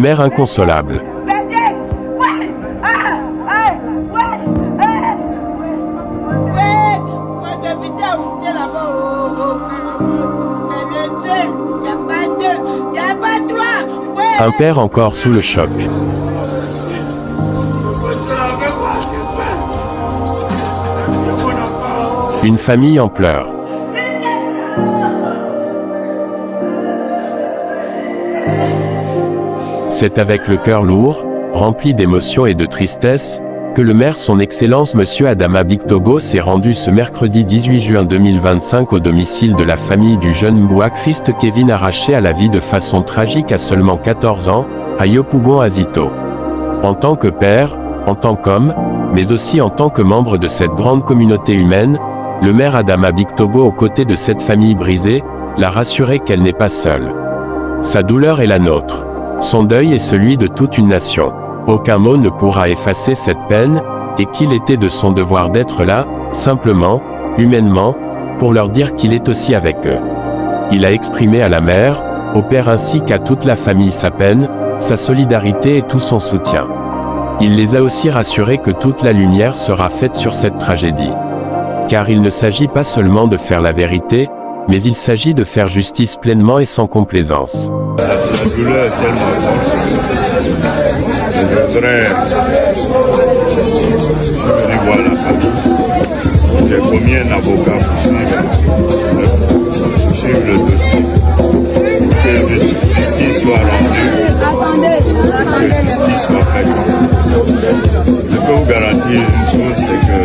une mère inconsolable. Un père encore sous le choc. Une famille en pleurs. C'est avec le cœur lourd, rempli d'émotions et de tristesse, que le maire Son Excellence Monsieur Adama Bictogo s'est rendu ce mercredi 18 juin 2025 au domicile de la famille du jeune Mbouha Christ Kevin arraché à la vie de façon tragique à seulement 14 ans, à Yopougon Azito. En tant que père, en tant qu'homme, mais aussi en tant que membre de cette grande communauté humaine, le maire Adama Bictogo aux côtés de cette famille brisée, l'a rassuré qu'elle n'est pas seule. Sa douleur est la nôtre. Son deuil est celui de toute une nation. Aucun mot ne pourra effacer cette peine, et qu'il était de son devoir d'être là, simplement, humainement, pour leur dire qu'il est aussi avec eux. Il a exprimé à la mère, au père ainsi qu'à toute la famille sa peine, sa solidarité et tout son soutien. Il les a aussi rassurés que toute la lumière sera faite sur cette tragédie. Car il ne s'agit pas seulement de faire la vérité, mais il s'agit de faire justice pleinement et sans complaisance. La douleur est tellement forte. Je voudrais venir voir la famille. J'ai commis un avocat pour suivre le dossier. Que justice soit rendue, que justice soit faite. Je peux vous garantir une chose, c'est que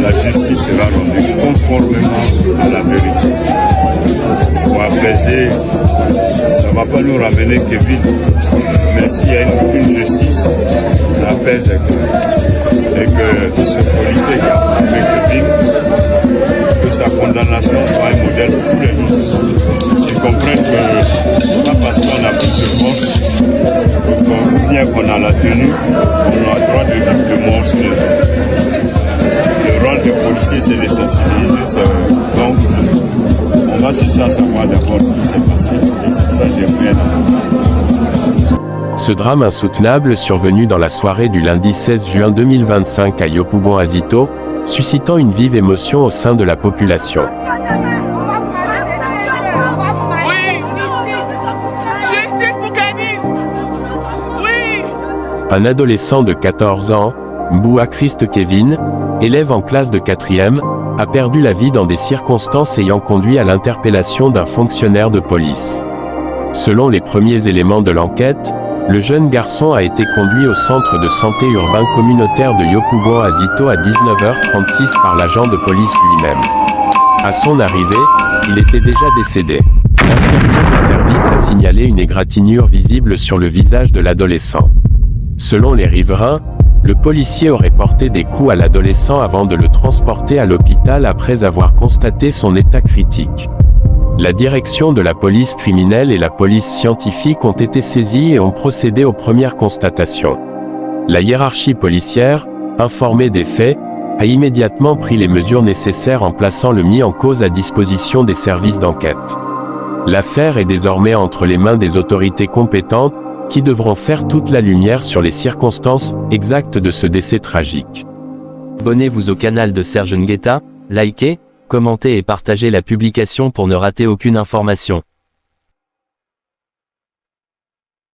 la justice sera rendue conformément à la vérité. Pour apaiser, ça ne va pas nous ramener Kevin, mais s'il y a une justice, ça apaise et que ce policier qui a frappé Kevin, que sa condamnation soit un modèle pour tous les autres. Ils comprennent que pas parce qu'on a pris de force, bien qu'on a la tenue, on a le droit de vivre de mort sur les autres. Le rôle des policiers, c'est de sensibiliser. Donc, on va chercher à savoir d'abord ce qui s'est passé, et c'est ça que j'ai pris un avocat. Ce drame insoutenable survenu dans la soirée du lundi 16 juin 2025 à Yopougon Azito, suscitant une vive émotion au sein de la population. Un adolescent de 14 ans, Mbouha Christ Kevin, élève en classe de 4e, a perdu la vie dans des circonstances ayant conduit à l'interpellation d'un fonctionnaire de police. Selon les premiers éléments de l'enquête, le jeune garçon a été conduit au centre de santé urbain communautaire de Yopougon Azito à 19h36 par l'agent de police lui-même. À son arrivée, il était déjà décédé. L'infirmier de service a signalé une égratignure visible sur le visage de l'adolescent. Selon les riverains, le policier aurait porté des coups à l'adolescent avant de le transporter à l'hôpital après avoir constaté son état critique. La direction de la police criminelle et la police scientifique ont été saisies et ont procédé aux premières constatations. La hiérarchie policière, informée des faits, a immédiatement pris les mesures nécessaires en plaçant le mis en cause à disposition des services d'enquête. L'affaire est désormais entre les mains des autorités compétentes, qui devront faire toute la lumière sur les circonstances exactes de ce décès tragique. Abonnez-vous au canal de Serge Nguetta, likez, commentez et partagez la publication pour ne rater aucune information.